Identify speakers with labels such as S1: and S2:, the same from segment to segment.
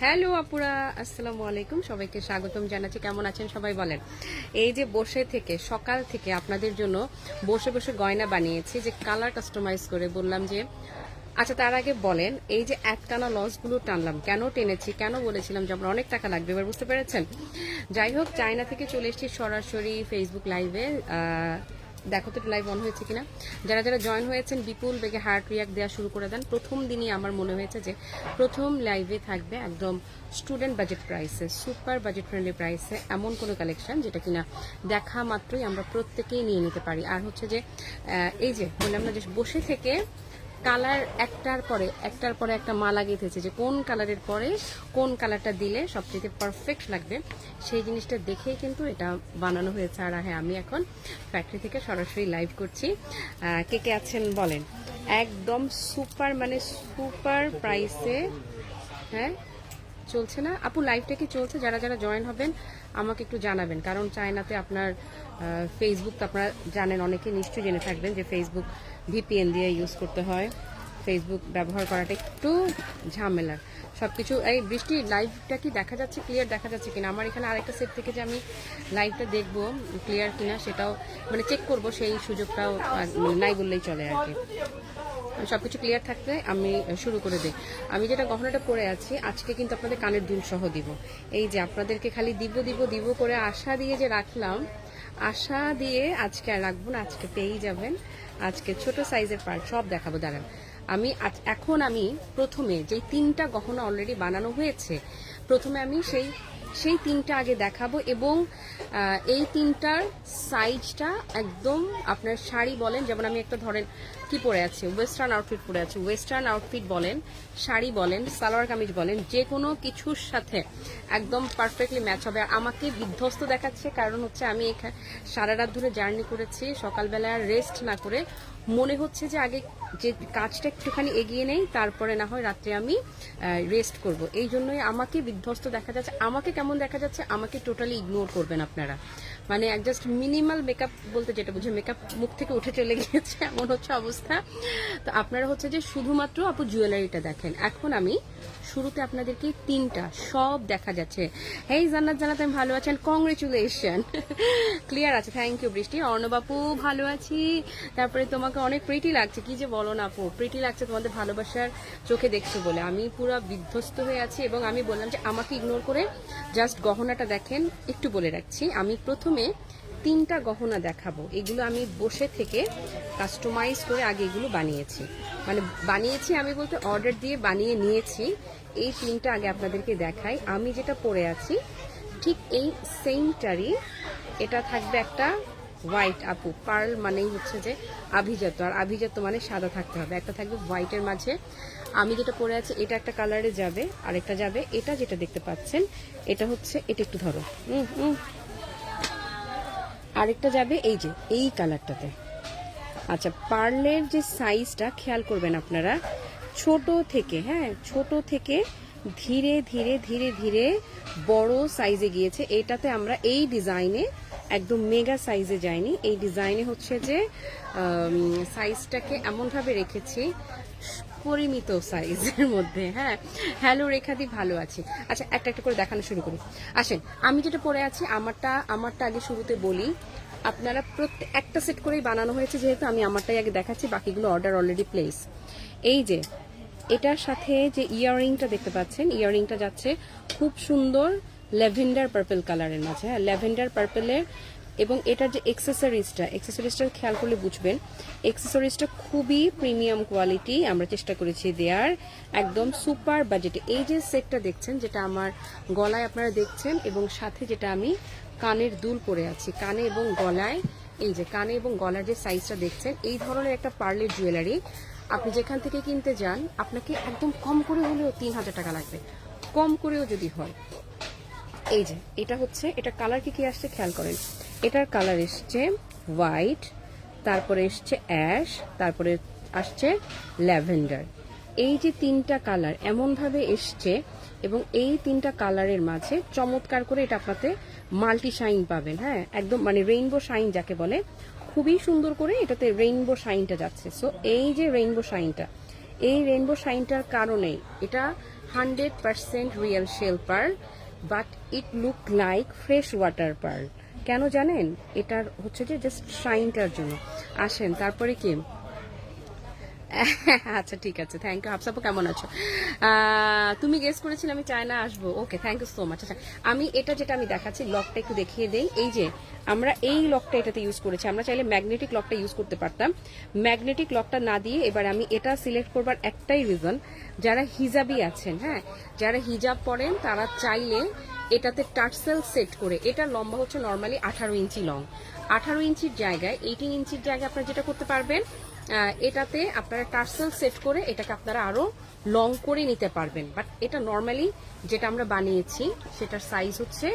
S1: Hello আপুরা, আসসালামু আলাইকুম। সবাইকে স্বাগতম জানাচ্ছি। কেমন আছেন সবাই বলেন। এই যে বসে থেকে সকাল থেকে আপনাদের জন্য বসে বসে গয়না বানিয়েছি, যে কালার কাস্টমাইজ করে বললাম যে আচ্ছা তার আগে বলেন, এই যে একটানা লসগুলো টানলাম, কেন টেনেছি, কেন বলেছিলাম যে আমার অনেক টাকা লাগবে, এবার বুঝতে পেরেছেন। যাই হোক, চায়না থেকে চলে এসেছি সরাসরি ফেসবুক লাইভে। দেখো তো লাইভ অন হয়েছে কিনা। যারা যারা জয়েন হয়েছেন বিপুল বেগে হার্ট রিয়াক্ট দেওয়া শুরু করে দেন। প্রথম দিনই আমার মনে হয়েছে যে প্রথম লাইভে থাকবে একদম স্টুডেন্ট বাজেট প্রাইসে, সুপার বাজেট ফ্রেন্ডলি প্রাইসে এমন কোনো কালেকশন যেটা কিনা দেখা মাত্রই আমরা প্রত্যেকেই নিয়ে নিতে পারি। আর হচ্ছে যে এই যে বললাম না যে বসে থেকে কালার একটার পরে একটা মালা গেঁথেছে, যে কোন কালারের পরে কোন কালারটা দিলে সবচেয়ে পারফেক্ট লাগবে সেই জিনিসটা দেখেই কিন্তু এটা বানানো হয়েছে। আর হ্যাঁ, আমি এখন ফ্যাক্টরি থেকে সরাসরি লাইভ করছি। কে কে আছেন বলেন। একদম সুপার মানে সুপার প্রাইসে। হ্যাঁ চলছে না আপু, লাইভটা কি চলছে? যারা যারা জয়েন হবেন আমাকে একটু জানাবেন, কারণ চায়নাতে আপনার ফেসবুক তো আপনারা জানেন, অনেকে নিশ্চয়ই জেনে থাকবেন যে ফেসবুক ভিপিএন দিয়ে ইউজ করতে হয়। ফেসবুক ব্যবহার করাটা একটু ঝামেলার। সব কিছু এই বৃষ্টি লাইভটা কি দেখা যাচ্ছে, ক্লিয়ার দেখা যাচ্ছে কিনা? আমার এখানে আরেকটা সেট থেকে যে আমি লাইভটা দেখবো ক্লিয়ার কিনা সেটাও মানে চেক করব, সেই সুযোগটাও নাই বললেই চলে আর কি। সবকিছু ক্লিয়ার থাকলে আমি শুরু করে দিই। আমি যেটা গহনাটা পরে আছি আজকে কিন্তু আপনাদের কানের দুল সহ দিব। এই যে আপনাদেরকে খালি দিব দিব দিব করে আশা দিয়ে যে রাখলাম, আশা দিয়ে আজকে আর রাখবো না, আজকে পেয়েই যাবেন। আজকে ছোট সাইজের পার্ট সব দেখাবো। দাঁড়ান, এখন আমি প্রথমে যেই তিনটা গহনা অলরেডি বানানো হয়েছে, প্রথমে আমি সেই তিনটা আগে দেখাবো, এবং এই তিনটার সাইজটা একদম আপনার শাড়ি বলেন, যেমন আমি একটা ধরেন কি পরে আছি, ওয়েস্টার্ন আউটফিট পরে আছি, ওয়েস্টার্ন আউটফিট বলেন, শাড়ি বলেন, সালোয়ার কামিজ বলেন, যে কোনো কিছুর সাথে একদম পারফেক্টলি ম্যাচ হবে। আর আমাকে বিধ্বস্ত দেখাচ্ছে কারণ হচ্ছে আমি এখানে সারা রাত ধরে জার্নি করেছি, সকালবেলা রেস্ট না করে মনে হচ্ছে যে আগে যে কাজটা একটুখানি এগিয়ে নেই, তারপরে না হয় রাত্রে আমি রেস্ট করব। এই জন্যই আমাকে বিধ্বস্ত দেখা যাচ্ছে। আমাকে কেমন দেখা যাচ্ছে, আমাকে টোটালি ইগনোর করবেন আপনারা। মানে জাস্ট মিনিমাল মেকআপ বলতে যেটা বুঝে, মেকআপ মুখ থেকে উঠে চলে গিয়েছে এমন হচ্ছে অবস্থা। তো আপনারা হচ্ছে যে শুধুমাত্র আপু জুয়েলারিটা দেখেন। এখন আমি শুরুতে আপনাদেরকে তিনটা সব দেখা যাচ্ছে। হেই জান্নাত, জানাত আমি ভালো আছেন, কংগ্রেচুলেশন। ক্লিয়ার আছে, থ্যাংক ইউ বৃষ্টি। অর্ণবাপু ভালো আছি। তারপরে তোমাকে অনেক প্রিটি লাগছে, কি যে বলো না আপু, প্রিটি লাগছে তোমাদের ভালোবাসার চোখে দেখছো বলে। আমি পুরো বিধ্বস্ত হয়ে আছি, এবং আমি বললাম যে আমাকে ইগনোর করে জাস্ট গহনাটা দেখেন। একটু বলে রাখছি, আমি প্রথমে তিনটা গহনা দেখাবো। এগুলো আমি বসে থেকে কাস্টমাইজ করে আগে এগুলো বানিয়েছি, মানে বানিয়েছি আমি বলতে অর্ডার দিয়ে বানিয়ে নিয়েছি। এই তিনটা আগে আপনাদেরকে দেখাই। আমি যেটা পরে আছি ঠিক এই সেমটারই, এটা থাকবে একটা হোয়াইট আপু, পার্ল মানেই হচ্ছে যে আভিজাত, আর আভিজাত মানে সাদা থাকতে হবে। একটা থাকবে হোয়াইটের মাঝে। আমি যেটা পরে আছি এটা একটা কালারে যাবে, আরেকটা যাবে এটা যেটা দেখতে পাচ্ছেন, এটা হচ্ছে এটা একটু ধরো, আরেকটা যাবে এই যে এই কালারটাতে। আচ্ছা, পার্লের যে সাইজটা খেয়াল করবেন আপনারা, ছোট থেকে, হ্যাঁ ছোট থেকে ধীরে ধীরে ধীরে ধীরে বড় সাইজে গিয়েছে। এটাতে আমরা এই ডিজাইনে একদম মেগা সাইজে যাইনি, এই ডিজাইনে হচ্ছে যে সাইজটাকে এমনভাবে রেখেছি পরিমিত সাইজের মধ্যে। হ্যাঁ, হ্যালো রেখাদি, ভালো আছি। আচ্ছা, একটা একটা করে দেখানো শুরু করি। আসেন, আমি যেটা পরে আছি আমারটা আগে শুরুতে বলি। আপনারা প্রত্যেক একটা সেট করেই বানানো হয়েছে, যেহেতু আমি আমারটাই আগে দেখাচ্ছি, বাকিগুলো অর্ডার অলরেডি প্লেস। এই যে এটার সাথে যে ইয়াররিংটা দেখতে পাচ্ছেন, ইয়াররিংটা যাচ্ছে খুব সুন্দর ল্যাভেন্ডার পার্পল কালারের মাঝে। হ্যাঁ, ল্যাভেন্ডার পার্পলের। এবং এটার যে এক্সেসরিজটা খেয়াল করলে বুঝবেন, এক্সেসরিজটা খুবই প্রিমিয়াম কোয়ালিটি আমরা চেষ্টা করেছি দেওয়ার, একদম সুপার বাজেটে। এই যে সেটটা দেখছেন, যেটা আমার গলায় আপনারা দেখছেন, এবং সাথে যেটা আমি কানের দুল পরে আছি, কানে এবং গলায়, এই যে কানে এবং গলার যে সাইজটা দেখছেন, এই ধরনের একটা পার্লের জুয়েলারি আপনি যেখান থেকে কিনতে যান আপনাকে একদম কম করে হলেও 3000 টাকা লাগবে, কম করেও যদি হয়। এই যে এটা হচ্ছে, এটা কালার কি আসছে খেয়াল করেন। এটার কালার এসছে হোয়াইট, তারপরে এসছে অ্যাশ, তারপরে আসছে ল্যাভেন্ডার। এই যে তিনটা কালার এমনভাবে এসছে, এবং এই তিনটা কালারের মাঝে চমৎকার করে এটা আপনাতে মাল্টি শাইন পাবেন। হ্যাঁ, একদম মানে রেইনবো শাইন যাকে বলে, খুবই সুন্দর করে এটাতে রেইনবো শাইনটা যাচ্ছে। সো এই যে রেইনবো শাইনটা, এই রেইনবো শাইনটার কারণে এটা 100% real shell pearl, but it look like fresh water pearl. কেন জানেন? এটার হচ্ছে যে জাস্ট শাইনটার জন্য। আসেন তারপরে কি, আচ্ছা ঠিক আছে, থ্যাংক ইউ। হাফসাপু কেমন আছো? তুমি গেস করেছিলে আমি চায়না আসবো, ওকে, থ্যাংক ইউ সো মাচ। আচ্ছা আমি এটা যেটা আমি দেখাচ্ছি, লকটা একটু দেখিয়ে দেই। এই যে আমরা এই লকটা এটাতে ইউজ করেছি, আমরা চাইলে ম্যাগনেটিক লকটা ইউজ করতে পারতাম। ম্যাগনেটিক লকটা না দিয়ে এবার আমি এটা সিলেক্ট করবার একটাই রিজন, যারা হিজাবি আছেন, হ্যাঁ যারা হিজাব পরেন তারা চাইলে এটাতে টার্সেল সেট করে, এটার লম্বা হচ্ছে নর্মালি 18 ইঞ্চি লং, 18 ইঞ্চির জায়গায় 18 ইঞ্চির জায়গায় আপনারা যেটা করতে পারবেন, এটাতে আপনারা টার্সেল সেট করে এটাকে আপনারা আরো লং করে নিতে পারবেন। বাট এটা নর্মালি যেটা আমরা বানিয়েছি সেটার সাইজ হচ্ছে,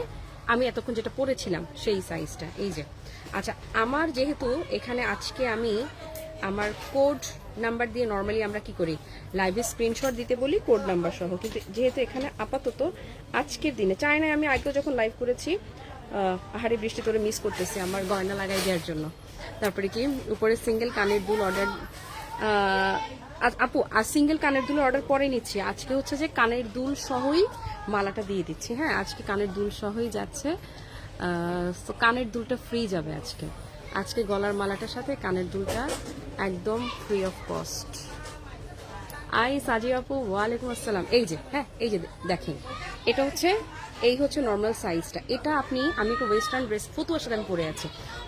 S1: আমি এতক্ষণ যেটা পরেছিলাম সেই সাইজটা। এই যে আচ্ছা, আমার যেহেতু এখানে আজকে আমি আমার কোড নাম্বার দিয়ে, নর্মালি আমরা কি করি লাইভে স্ক্রিনশট দিতে বলি কোড নাম্বার সহ, কিন্তু যেহেতু এখানে আপাতত আজকের দিনে, চায়নায় আমি আগেও যখন লাইভ করেছি আহারে বৃষ্টি তোরে মিস করতেছি আমার গয়না লাগাই দেওয়ার জন্য। তারপরে কি উপরে সিঙ্গেল কানের দুল অর্ডার, আপু আর সিঙ্গেল কানের দুল অর্ডার পরে নিচ্ছি, আজকে হচ্ছে যে কানের দুল সহই মালাটা দিয়ে দিচ্ছি। হ্যাঁ আজকে কানের দুল সহই যাচ্ছে, তো কানের দুলটা ফ্রি যাবে আজকে, আজকে গলার মালাটার সাথে কানের দুলটা একদম ফ্রি অফ কস্ট। আই সাজি আপু ওয়ালাইকুম আসসালাম। এই যে হ্যাঁ এই যে দেখেন, এটা হচ্ছে এই হচ্ছে নর্মাল সাইজটা। এটা আপনি, আমি একটু ওয়েস্টার্ন ড্রেস ফতুয়ার সাথে আমি পরে আছি,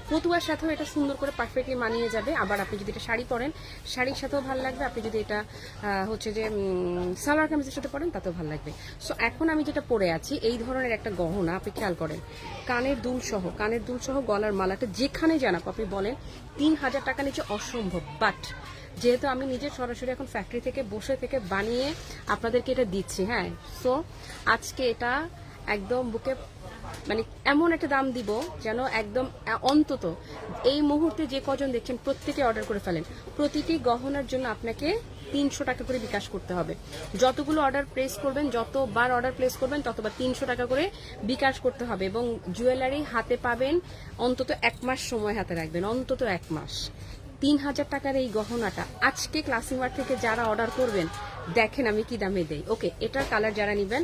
S1: ফতুয়ার সাথেও এটা সুন্দর করে পারফেক্টলি মানিয়ে যাবে। আবার আপনি যদি এটা শাড়ি পরেন শাড়ির সাথেও ভালো লাগবে, আপনি যদি এটা হচ্ছে যে সালোয়ার কামিজের সাথে পরেন তাতেও ভালো লাগবে। সো এখন আমি যেটা পরে আছি এই ধরনের একটা গহনা, আপনি খেয়াল করেন কানের দুল সহ, কানের দুল সহ গলার মালাটা যেখানে জানাবো আপনি বলেন 3000 টাকা নিচে অসম্ভব। বাট যেহেতু আমি নিজে সরাসরি এখন ফ্যাক্টরি থেকে বসে থেকে বানিয়ে আপনাদেরকে এটা দিচ্ছি, হ্যাঁ সো আজকে এটা একদম বুকে মানে এমন একটা দাম দিব যেন একদম অন্তত এই মুহূর্তে যে কজন দেখছেন প্রত্যেকে অর্ডার করে ফেলেন। প্রতিটি গহনার জন্য আপনাকে 300 টাকা করে বিকাশ করতে হবে। যতগুলো অর্ডার প্লেস করবেন, যতবার অর্ডার প্লেস করবেন ততবার 300 টাকা করে বিকাশ করতে হবে। এবং জুয়েলারি হাতে পাবেন অন্তত 1 মাস সময় হাতে রাখবেন, অন্তত 1 মাস। 3000 টাকার এই গহনাটা আজকে ক্লাসিমার থেকে যারা অর্ডার করবেন দেখেন আমি কি দামে দেই। ওকে, এটার কালার যারা নেবেন,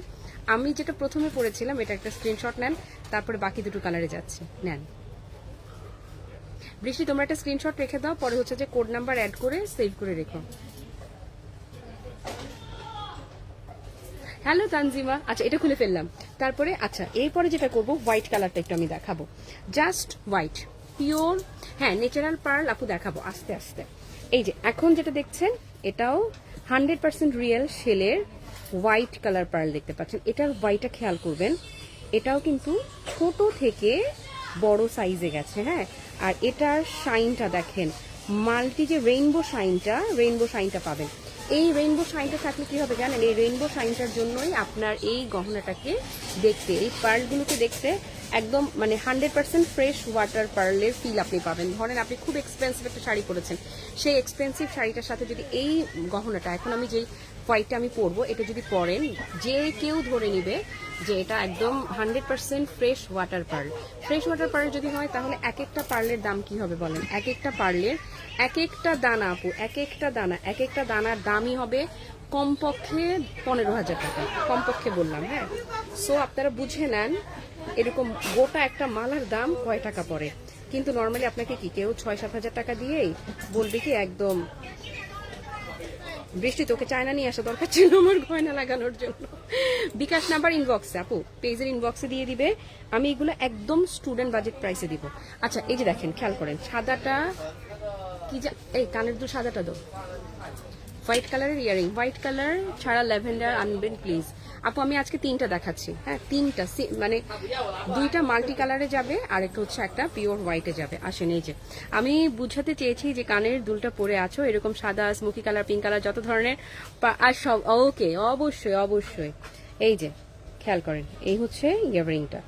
S1: আমি যেটা প্রথমে পড়েছিলাম এটা একটা স্ক্রিনশট নেন, তারপরে বাকি দুটো কালারে যাচ্ছে, নেন। বৃষ্টি তোমরা একটা স্ক্রিনশট রেখে দাও, পরে হচ্ছে যে কোড নাম্বার অ্যাড করে সেভ করে রেখো। হ্যালো তানজিমা, আচ্ছা এটা খুলে ফেললাম। তারপরে আচ্ছা এরপরে যেটা করব, হোয়াইট কালারটা একটু আমি দেখাবো, জাস্ট হোয়াইট পিওর, হ্যাঁ ন্যাচারাল পার্ল আপু দেখাবো আস্তে আস্তে। এই যে এখন যেটা দেখছেন এটাও 100% রিয়েল শেলের হোয়াইট কালার পার্ল দেখতে পাচ্ছেন। এটার হোয়াইটটা খেয়াল করবেন, এটাও কিন্তু ছোট থেকে বড় সাইজে গেছে, হ্যাঁ। আর এটার শাইনটা দেখেন, মাল্টি যে রেইনবো শাইনটা পাবেন। এই রেইনবো শাইনটা থাকলে কি হবে জানেন, এই রেইনবো শাইনটার জন্যই আপনার এই গহনাটাকে দেখতে, এই পার্লগুলোকে দেখতে একদম মানে 100% ফ্রেশ ওয়াটার পার্লের ফিল আপনি পাবেন। ধরেন আপনি খুব এক্সপেন্সিভ একটা শাড়ি পরেছেন, সেই এক্সপেন্সিভ শাড়িটার সাথে যদি এই গহনাটা, এখন আমি যেই হোয়াইটটা আমি পরবো, এটা যদি পরেন যে কেউ ধরে নিবে যে এটা একদম 100% fresh water pearl. Fresh water pearl যদি হয় তাহলে এক একটা পার্লের দাম কি হবে বলেন, এক একটা পার্লের এক একটা দানা আপু, এক একটা দানার দামই হবে কমপক্ষে 15,000 টাকা, কমপক্ষে বললাম, হ্যাঁ। সো আপনারা বুঝে নেন এরকম গোটা একটা মালার দাম কয় টাকা পড়ে। কিন্তু নর্মালি আপনাকে কি কেউ 6-7 হাজার টাকা দিয়েই বলবে কি একদম বৃষ্টি তোকে চায়না নিয়ে আসা দরকার ছিল আমার গয়না লাগানোর জন্য। বিকাশ নাম্বার ইনবক্সে আপু, পেজের ইনবক্সে দিয়ে দিবে, আমি এগুলো একদম স্টুডেন্ট বাজেট প্রাইসে দিব। আচ্ছা এই যে দেখেন খেয়াল করেন, সাদাটা কি যা, এই কানের দু সাদাটা দাও, হোয়াইট কালারের ইয়ারিং, হোয়াইট কালার ছাড়া ল্যাভেন্ডার আনবেন প্লিজ আপু। আমি আজকে 3টা দেখাচ্ছি, হ্যাঁ 3টা, মানে 2টা মাল্টি কালারে যাবে আর একটা হচ্ছে একটা পিওর হোয়াইটে যাবে। আসেন এই যে আমি বুঝাতে চেয়েছি যে কানের দুলটা পরে আছো এরকম সাদা, স্মোকি কালার, পিঙ্ক কালার, যত ধরনের আর সব, ওকে অবশ্যই। এই যে খেয়াল করেন, এই হচ্ছে ইয়ারিংটা।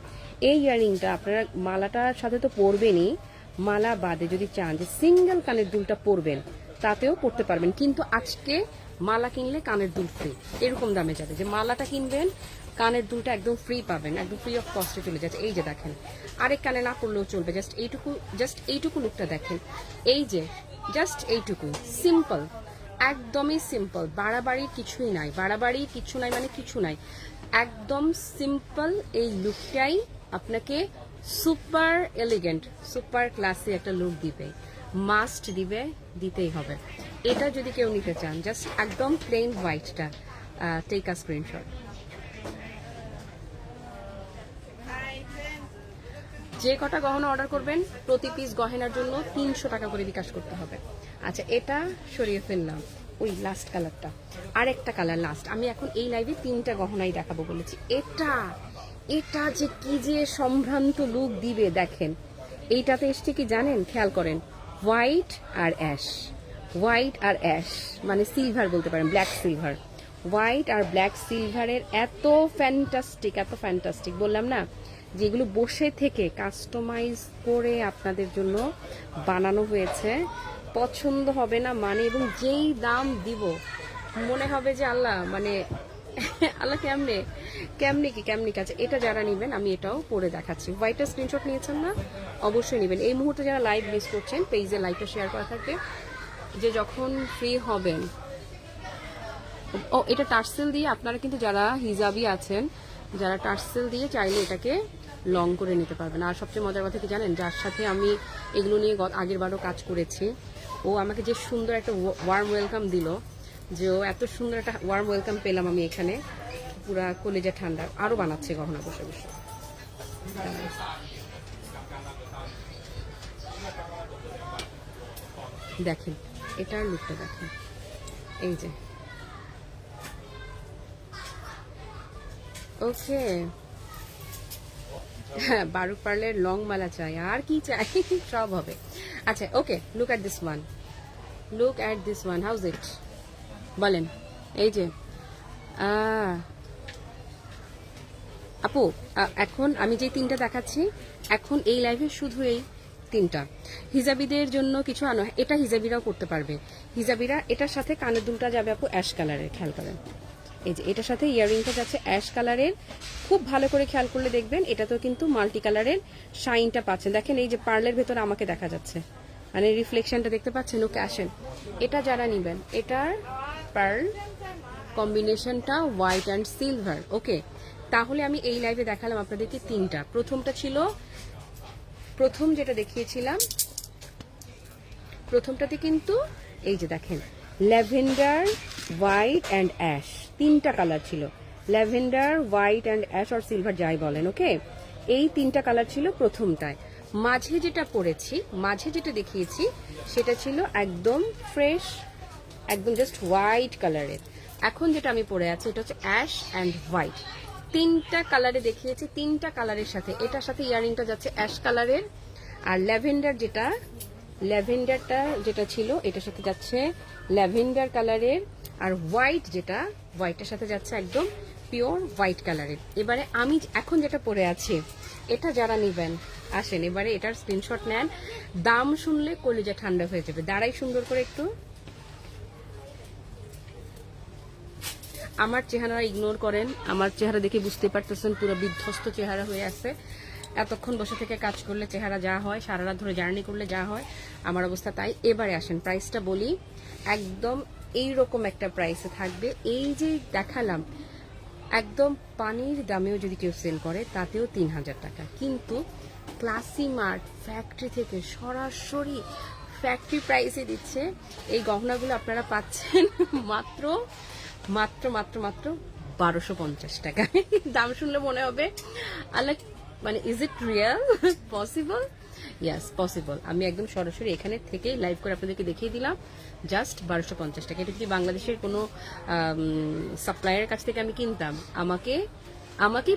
S1: এই ইয়ারিংটা আপনারা মালাটার সাথে তো পরবেনই, মালা বাদে যদি চান যে সিঙ্গেল কানের দুলটা পরবেন তাতেও পড়তে পারবেন। কিন্তু আজকে মালা কিনলে কানের দুল ফ্রি, এরকম দামে যাবে যে মালাটা কিনবেন কানের দুলটা একদম ফ্রি পাবেন, একদম ফ্রি অফ কস্টে চলে যাচ্ছে। এই যে দেখেন, আরেক কানে না পড়লেও চলবে, জাস্ট এইটুকু লুকটা দেখেন, এই যে জাস্ট এইটুকু সিম্পল একদমই সিম্পল, বাড়াবাড়ি কিছুই নাই, বাড়াবাড়ি কিছু নাই মানে কিছু নাই, একদম সিম্পল। এই লুকটাই আপনাকে সুপার এলিগেন্ট, সুপার ক্লাসি একটা লুক দিবে, মাস্ট দিবে, দিতেই হবে। এটা যদি কেউ নিতে চান, জাস্ট একদম প্লেন হোয়াইটটা, টেক আ স্ক্রিনশট। যে কটা গহনা অর্ডার করবেন প্রতি পিস গহনার জন্য 300 টাকা করে বিকাশ করতে হবে। আচ্ছা, এটা সরিয়ে ফেললাম, ওই লাস্ট কালারটা, আর একটা কালার লাস্ট। আমি এখন এই লাইভে 3টা গহনাই দেখাবো বলেছি। এটা এটা যে কি যে সম্ভ্রান্ত লুক দিবে দেখেন। এইটাতে এসছে কি জানেন, খেয়াল করেন, হোয়াইট আর অ্যাশ, হোয়াইট আর অ্যাশ মানে সিলভার বলতে পারেন, ব্ল্যাক সিলভার, হোয়াইট আর ব্ল্যাক সিলভারের এত ফ্যান্টাস্টিক, এত ফ্যান্টাস্টিক বললাম না, যেগুলো বসে থেকে কাস্টমাইজ করে আপনাদের জন্য বানানো হয়েছে। পছন্দ হবে না মানে, এবং যেই দাম দিব মনে হবে যে আল্লাহ মানে আল্লাহ কেমনে কেমনে কি কেমনে কাছে। এটা যারা নেবেন আমি এটাও পরে দেখাচ্ছি। হোয়াইটের স্ক্রিনশট নিয়েছেন না, অবশ্যই নেবেন। এই মুহূর্তে যারা লাইভ মিস করছেন, পেজে লাইভটা শেয়ার করা থাকবে, যে যখন ফ্রি হবেন। ও, এটা টার্সেল দিয়ে আপনারা কিন্তু যারা হিজাবি আছেন, যারা টার্সেল দিয়ে চাইলে এটাকে লং করে নিতে পারবেন। আর সবচেয়ে মজার কথা কি জানেন, যার সাথে আমি এগুলো নিয়ে আগের বারও কাজ করেছি, ও আমাকে যে সুন্দর একটা ওয়ার্ম ওয়েলকাম দিল, যে ও এত সুন্দর একটা ওয়ার্ম ওয়েলকাম পেলাম আমি এখানে, পুরা কলেজে ঠান্ডা। আরও বানাচ্ছে গহনা বসে বসে। দেখেন এটার লুকটা দেখেন, এই যে ওকে। হ্যাঁ, বারুক পার্লের লং মালা চাই, আর কি চাই, সব হবে। আচ্ছা okay, look at this one, look at this one, how's it বলেন। এই যে আপু, এখন আমি যে 3টা দেখাচ্ছি, এখন এই লাইভে শুধু এই 3টা হিজাবিদের জন্য কিছু আনো। এটা হিজাবিরাও করতে পারবে, হিজাবিরা। এটার সাথে কানের দুলটা যাবে আপু অ্যাশ কালারের, খেয়াল করেন। এই যে এটার সাথে ইয়াররিংটা যাচ্ছে অ্যাশ কালারের, খুব ভালো করে খেয়াল করলে দেখবেন এটাতেও কিন্তু মাল্টি কালারের শাইনটা পাচ্ছেন। দেখেন এই যে পার্লের ভেতরে আমাকে দেখা যাচ্ছে, মানে রিফ্লেকশনটা দেখতে পাচ্ছেন। ওকে আসেন, এটা যারা নিবেন, এটার পার্ল কম্বিনেশনটা হোয়াইট অ্যান্ড সিলভার। ওকে, তাহলে আমি এই লাইভে দেখালাম আপনাদেরকে 3টা। প্রথমটা ছিল, প্রথম যেটা দেখিয়েছিলাম, প্রথমটাতে কিন্তু এই যে দেখেন ল্যাভেন্ডার, হোয়াইট অ্যান্ড অ্যাশ, 3টা কালার ছিল, ল্যাভেন্ডার, হোয়াইট অ্যান্ড অ্যাশ আর সিলভার যাই বলেন। ওকে, এই 3টা কালার ছিল প্রথমটায়। মাঝে যেটা পরেছি, মাঝে যেটা দেখিয়েছি, সেটা ছিল একদম ফ্রেশ, একদম জাস্ট হোয়াইট কালারের। এখন যেটা আমি পরে আছি এটা হচ্ছে অ্যাশ অ্যান্ড হোয়াইট, 3টা কালারে দেখিয়েছি। 3টা কালারের সাথে এটার সাথে ইয়ারিংটা যাচ্ছে অ্যাশ কালারের, আর ল্যাভেন্ডার যেটা, ল্যাভেন্ডারটা যেটা ছিল এটার সাথে যাচ্ছে ল্যাভেন্ডার কালারের, আর হোয়াইট যেটা, হোয়াইটের সাথে যাচ্ছে একদম পিওর হোয়াইট কালারের। এবারে আমি এখন যেটা পরে আছি, এটা যারা নেবেন আসেন, এবারে এটার স্ক্রিনশট নেন। দাম শুনলে কলিজা ঠান্ডা হয়ে যাবে। দাঁড়াই সুন্দর করে একটু, আমার চেহারা ইগনোর করেন, আমার চেহারা দেখে বুঝতে পারতেছেন পুরো বিধ্বস্ত চেহারা হয়ে আছে। এতক্ষণ বসে থেকে কাজ করলে চেহারা যা হয়, সারা রাত ধরে জার্নি করলে যা হয়, আমার অবস্থা তাই। এবারে আসেন প্রাইসটা বলি, একদম এইরকম একটা প্রাইসে থাকবে। এই যে দেখালাম, একদম পানির দামেও যদি কেউ সেল করে তাতেও 3000 টাকা, কিন্তু ক্লাসি মার্ট ফ্যাক্টরি থেকে সরাসরি ফ্যাক্টরি প্রাইসে দিচ্ছে। এই গহনাগুলো আপনারা পাচ্ছেন মাত্র মাত্র মাত্র মাত্র 1250 টাকা। দাম শুনলে মনে হবে আল্লাহ, মানে is it real possible? Yes possible. আমি একদম সরাসরি এখানে থেকে লাইভ করে আপনাদেরকে দেখিয়ে দিলাম, জাস্ট 1250 টাকা। এটা যদি বাংলাদেশের কোনো সাপ্লায়ারের কাছ থেকে আমি কিনতাম, আমাকেই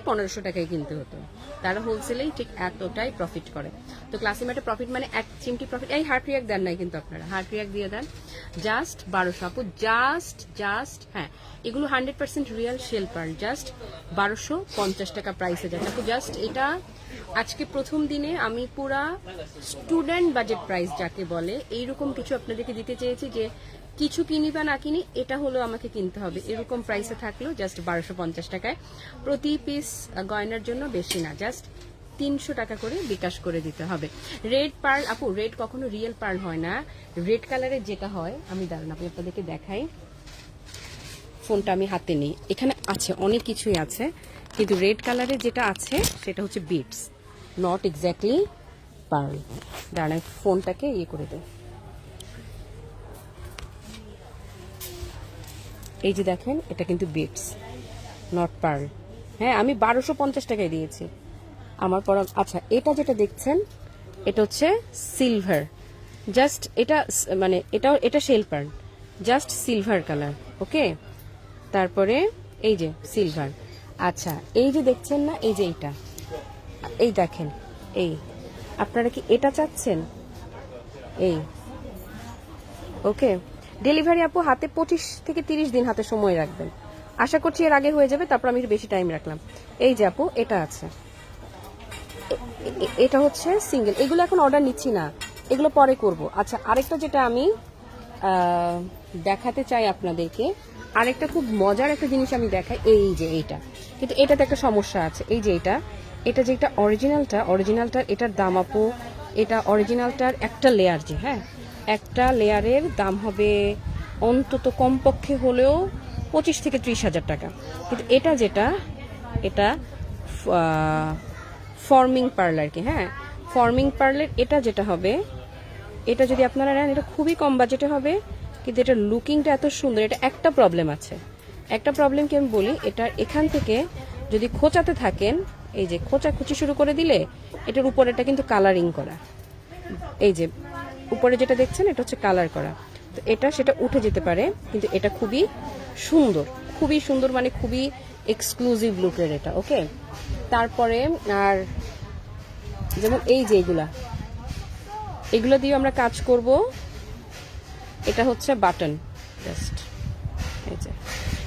S1: 1500 টাকায় কিনতে হতো। তারা হোলসেলেই ঠিক এতটাই প্রফিট করে। তো ক্লাসি মার্টে প্রফিট মানে এক চিমটি প্রফিট। এই হার্ট রিয়াক্ট দেন নাই কিন্তু আপনারা, হার্ট রিয়াক্ট দিয়ে দেন। জাস্ট 1200 আপু, জাস্ট হ্যাঁ, এগুলো 100% রিয়েল শেল পার্ল, জাস্ট 1250 টাকা প্রাইসে যায় আপু। জাস্ট এটা আজকে প্রথম দিনে আমি পুরা স্টুডেন্ট বাজেট প্রাইস যাকে বলে, এইরকম কিছু আপনাদেরকে দিতে চেয়েছি, যে কিছু কিনি বা না কিনি এটা হলো আমাকে কিনতে হবে, এরকম প্রাইসে থাকলো জাস্ট 1250 টাকায় প্রতি পিস গয়নার জন্য, বেশি না, জাস্ট 300 টাকা করে বিকাশ করে দিতে হবে। রেড পার্ল আপু, রেড কখনো রিয়েল পার্ল হয় না। রেড কালারের যেটা হয়, আমি দাঁড়ান আমি আপনাদেরকে দেখাই, ফোনটা আমি হাতে নেই, এখানে আছে অনেক কিছুই আছে, কিন্তু রেড কালারের যেটা আছে সেটা হচ্ছে বিটস, নট এক্স্যাক্টলি পার্ল। দাঁড়ান ফোনটাকে ইয়ে করে দেয়, এই যে দেখেন এটা কিন্তু বিটস, নট পার্ল। হ্যাঁ, আমি 1250 টাকায় দিয়েছি আমার পর। আচ্ছা, এটা যেটা দেখছেন এটা হচ্ছে সিলভার, জাস্ট এটা মানে এটা shell pearl, just silver colour. Okay, তারপরে এই যে সিলভার। আচ্ছা, এই যে দেখছেন না, এই যে এইটা, এই দেখেন, এই আপনারা কি এটা চাচ্ছেন? এই ওকে, ডেলিভারি আপু হাতে 25 থেকে 30 দিন হাতে সময় রাখবেন, আশা করছি এর আগে হয়ে যাবে, তারপর আমি একটু বেশি টাইম রাখলাম। এই যে আপু এটা আছে, এটা হচ্ছে সিঙ্গেল, এগুলো এখন অর্ডার নিচ্ছি না, এগুলো পরে করব। আচ্ছা, আরেকটা যেটা আমি দেখাতে চাই আপনাদেরকে, আরেকটা খুব মজার একটা জিনিস আমি দেখাই, এই যে এইটা, কিন্তু এটাতে একটা সমস্যা আছে। এই যে এটা যে এটা অরিজিনালটার এটার দাম আপু, এটা অরিজিনালটার একটা লেয়ার, যে হ্যাঁ একটা লেয়ারের দাম হবে অন্তত কমপক্ষে হলেও 25 থেকে 30 হাজার টাকা। কিন্তু এটা যেটা, এটা ফর্মিং পার্ল আর কি, হ্যাঁ ফর্মিং পার্লের এটা যেটা হবে, এটা যদি আপনারা নেন এটা খুবই কম বাজেটে হবে, কিন্তু এটা লুকিংটা এত সুন্দর। এটা একটা প্রবলেম আছে, একটা প্রবলেম কি আমি বলি, এটা এখান থেকে যদি খোঁচাতে থাকেন, এই যে খোঁচাখুচি শুরু করে দিলে এটার উপরেটা কিন্তু কালারিং করা, এই যে উপরে যেটা দেখছেন এটা হচ্ছে কালার করা, তো এটা সেটা উঠে যেতে পারে, কিন্তু এটা খুবই সুন্দর, খুবই সুন্দর, মানে খুবই এক্সক্লুসিভ লুকের এটা। ওকে, তারপরে আর যেমন এই যে এগুলো দিয়ে আমরা কাজ করব, এটা হচ্ছে বাটন জাস্ট, এই যে,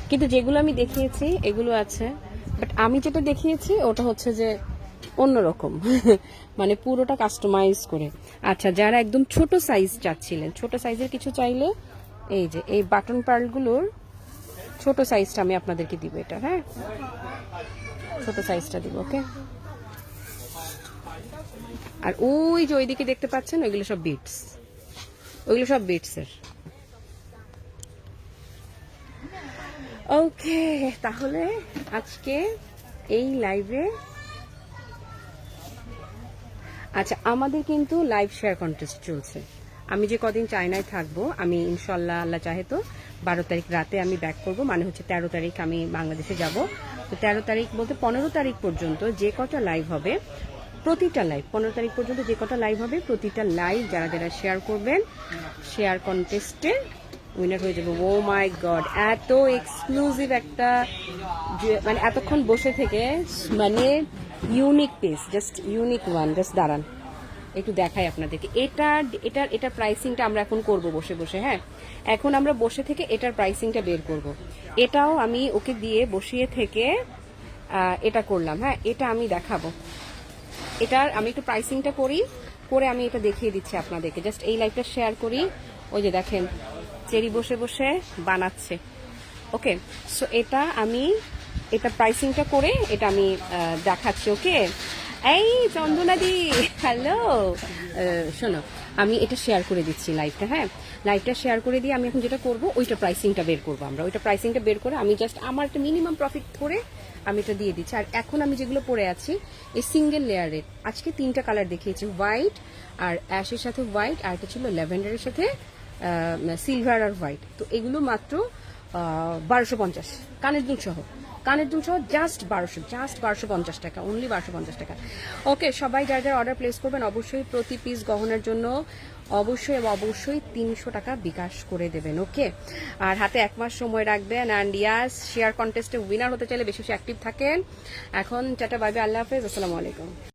S1: কিন্তু যেগুলো আমি দেখিয়েছি এগুলো আছে, বাট আমি যেটা দেখিয়েছি ওটা হচ্ছে যে অন্যরকম মানে পুরোটা কাস্টমাইজ করে। আচ্ছা, যারা একদম ছোট সাইজ চাচ্ছিলেন, ছোট সাইজের কিছু চাইলে এই যে এই বাটন পার্লগুলোর ছোট সাইজটা আমি আপনাদেরকে দিব, এটা হ্যাঁ ছোট সাইজটা দিব। ওকে, আর ওই যে ওইদিকে দেখতে পাচ্ছেন ওইগুলো সব বিটস, ওইগুলো সব বিটসের। ওকে, তাহলে আজকে এই লাইভে, আচ্ছা আমাদের কিন্তু লাইভ শেয়ার কন্টেস্ট চলছে। আমি যে কদিন চায়নায় থাকবো, আমি ইনশাল্লাহ আল্লাহ চাহে তো 12 তারিখ রাতে আমি ব্যাক করব, মানে হচ্ছে 13 তারিখ আমি বাংলাদেশে যাব। তো 13 তারিখ বলতে 15 তারিখ পর্যন্ত যে কটা লাইভ হবে, প্রতিটা লাইভ 15 তারিখ পর্যন্ত যে কটা লাইভ হবে, প্রতিটা লাইভ যারা যারা শেয়ার করবেন, শেয়ার কন্টেস্টে উইনার হয়ে যাবে। ও মাই গড, এত এক্সক্লুসিভ একটা, মানে এতক্ষণ বসে থেকে, মানে unique piece, just unique one. Just দাঁড়ান একটু দেখাই আপনাদেরকে, এটার প্রাইসিংটা আমরা এখন করব বসে বসে। হ্যাঁ, এখন আমরা বসে থেকে এটার প্রাইসিংটা বের করব। এটাও আমি ওকে দিয়ে বসিয়ে থেকে এটা করলাম। হ্যাঁ, এটা আমি দেখাবো, এটার আমি একটু প্রাইসিংটা করে আমি এটা দেখিয়ে দিচ্ছি আপনাদেরকে। জাস্ট এই লাইভটা শেয়ার করি, ওই যে দেখেন চেরি বসে বসে বানাচ্ছে। ওকে, সো এটা প্রাইসিংটা করে এটা আমি দেখাচ্ছি। ওকে, এই চন্দনাদি হ্যালো, শোনো আমি এটা শেয়ার করে দিচ্ছি লাইভটা। হ্যাঁ, লাইভটা শেয়ার করে দিয়ে আমি এখন যেটা করব, ওইটা প্রাইসিংটা বের করবো আমরা, ওইটা প্রাইসিংটা বের করে আমি জাস্ট আমার একটা মিনিমাম প্রফিট করে আমি এটা দিয়ে দিচ্ছি। আর এখন আমি যেগুলো পরে আছি এই সিঙ্গেল লেয়ারের, আজকে 3টা কালার দেখিয়েছি, হোয়াইট আর অ্যাশের সাথে হোয়াইট, আর এটা ছিল ল্যাভেন্ডারের সাথে সিলভার আর হোয়াইট। তো এগুলো মাত্র 1250, কানের দুল সহ জাস্ট 1250 টাকা, অনলি 1250 টাকা। ওকে, সবাই যারা যারা অর্ডার প্লেস করবেন অবশ্যই প্রতি পিস গহনার জন্য অবশ্যই 300 টাকা বিকাশ করে দেবেন। ওকে, আর হাতে 1 মাস সময় রাখবেন। অ্যান্ড ইয়াস, শেয়ার কন্টেস্টে উইনার হতে চাইলে বেশি বেশি অ্যাক্টিভ থাকেন। এখন টাটা, বাই বাই, আল্লাহ হাফেজ, আসসালামু আলাইকুম।